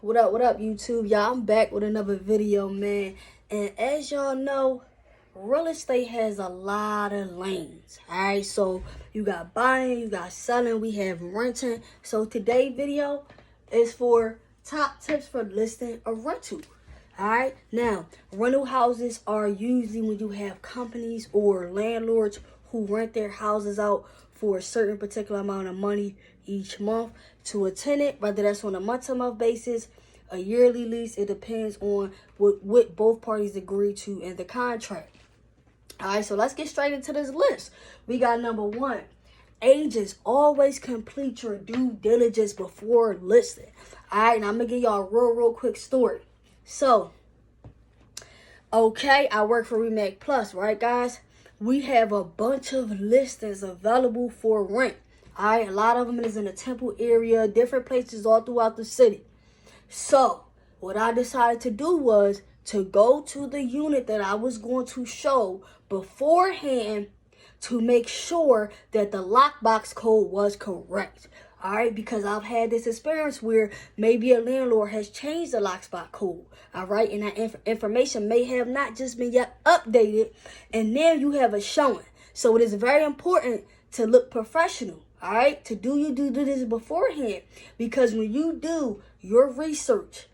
What up, YouTube? Y'all, I'm back with another video, man. And as y'all know, real estate has a lot of lanes. Alright, so you got buying, you got selling, we have renting. So today's video is for top tips for listing a rental. Alright, now rental houses are usually when you have companies or landlords who rent their houses out for a certain particular amount of money each month to a tenant, whether that's on a month-to-month basis, a yearly lease. It depends on what both parties agree to in the contract. All right, so let's get straight into this list. We got number one. Agents, always complete your due diligence before listing. All right, now I'm going to give y'all a real quick story. So, okay, I work for Remax Plus, right, guys? We have a bunch of listings available for rent. All right, a lot of them is in the Temple area, different places all throughout the city. So, what I decided to do was to go to the unit that I was going to show beforehand to make sure that the lockbox code was correct. All right, because I've had this experience where maybe a landlord has changed the lockbox code. All right, and that information may have not just been yet updated, and now you have a showing. So it is very important to look professional. All right, to do your due diligence beforehand, because when you do your research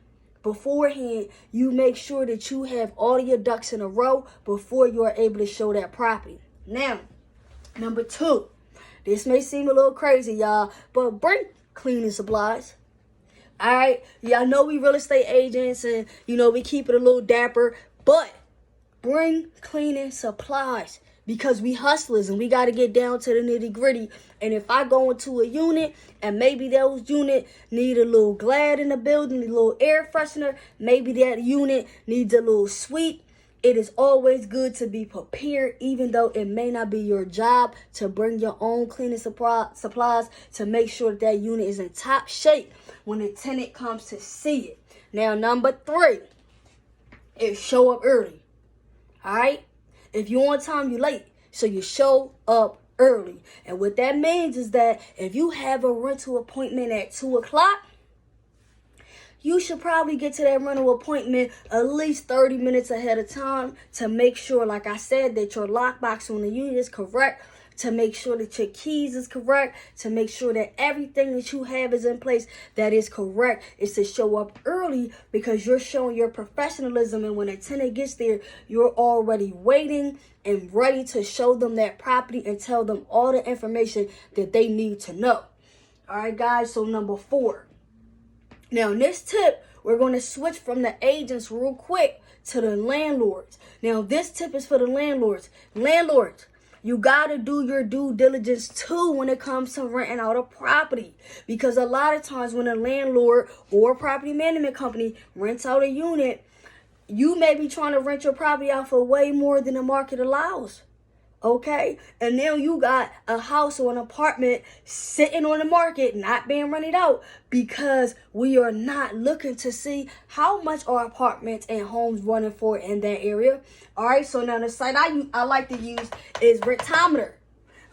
beforehand, you make sure that you have all your ducks in a row before you are able to show that property. Now, number two, this may seem a little crazy, y'all, but bring cleaning supplies. All right, y'all know we real estate agents and, we keep it a little dapper, but bring cleaning supplies because we hustlers and we got to get down to the nitty gritty. And if I go into a unit and maybe those unit need a little Glad in the building, a little air freshener, maybe that unit needs a little sweep, it is always good to be prepared, even though it may not be your job, to bring your own cleaning supplies to make sure that unit is in top shape when the tenant comes to see it. Now, number three is show up early. All right? If you're on time, you're late. So you show up early. And what that means is that if you have a rental appointment at 2 o'clock, you should probably get to that rental appointment at least 30 minutes ahead of time to make sure, like I said, that your lockbox on the unit is correct, to make sure that your keys is correct, to make sure that everything that you have is in place that is correct. Is to show up early because you're showing your professionalism, and when a tenant gets there, you're already waiting and ready to show them that property and tell them all the information that they need to know. All right, guys, so number four. Now, in this tip, we're going to switch from the agents real quick to the landlords. Now, this tip is for the landlords. Landlords, you got to do your due diligence too when it comes to renting out a property. Because a lot of times when a landlord or a property management company rents out a unit, you may be trying to rent your property out for way more than the market allows. Okay? And now you got a house or an apartment sitting on the market, not being rented out, because we are not looking to see how much are apartments and homes running for in that area. All right, so now the site I like to use is Rentometer.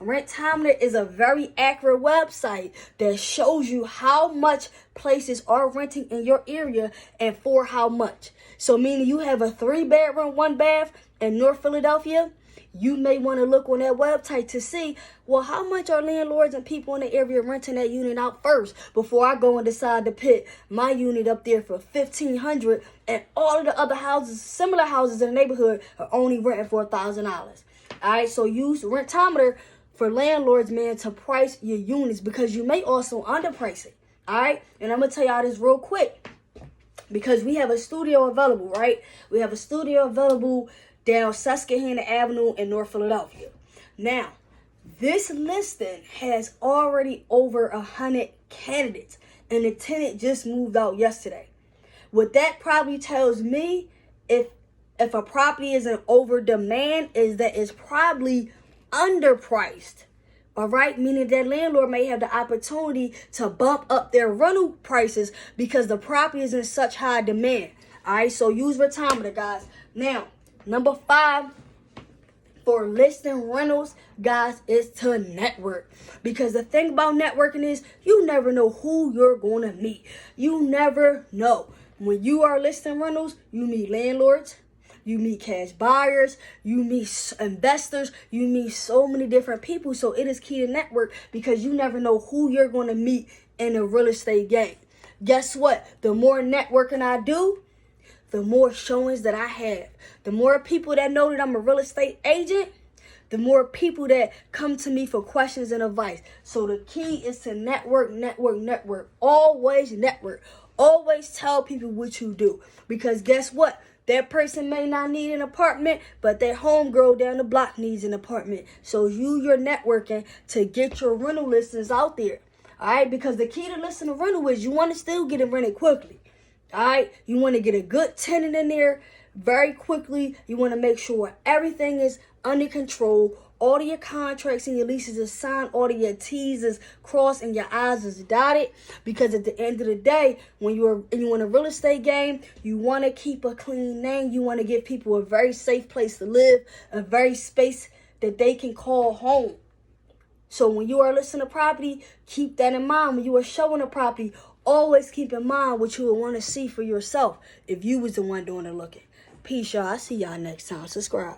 Rentometer is a very accurate website that shows you how much places are renting in your area and for how much. So meaning you have a 3-bedroom, 1-bath in North Philadelphia, you may want to look on that website to see, well, how much are landlords and people in the area renting that unit out first before I go and decide to put my unit up there for $1,500 and all of the other houses, similar houses in the neighborhood, are only renting for $1,000. All right, so use Rentometer for landlords, man, to price your units because you may also underprice it. All right, and I'm going to tell y'all this real quick because we have a studio available, right? We have a studio available down Susquehanna Avenue in North Philadelphia. Now, this listing has already over 100 candidates, and the tenant just moved out yesterday. What that probably tells me, if a property is in over demand, is that it's probably underpriced. All right, meaning that landlord may have the opportunity to bump up their rental prices because the property is in such high demand. All right, so use Rentometer, guys. Now, number 5, for listing rentals, guys, is to network. Because the thing about networking is you never know who you're going to meet. You never know. When you are listing rentals, you meet landlords, you meet cash buyers, you meet investors, you meet so many different people. So it is key to network because you never know who you're going to meet in the real estate game. Guess what? The more networking I do, the more showings that I have. The more people that know that I'm a real estate agent, the more people that come to me for questions and advice. So the key is to network, network, network. Always network. Always tell people what you do. Because guess what? That person may not need an apartment, but that homegirl down the block needs an apartment. So you're networking to get your rental listings out there. All right? Because the key to listing a rental is you want to still get it rented quickly. All right? You want to get a good tenant in there very quickly. You want to make sure everything is under control. All of your contracts and your leases are signed. All of your T's is crossed and your I's is dotted. Because at the end of the day, when you in a real estate game, you want to keep a clean name. You want to give people a very safe place to live, a very space that they can call home. So when you are listing a property, keep that in mind. When you are showing a property, always keep in mind what you would want to see for yourself if you was the one doing the looking. Peace, y'all. I see y'all next time. Subscribe.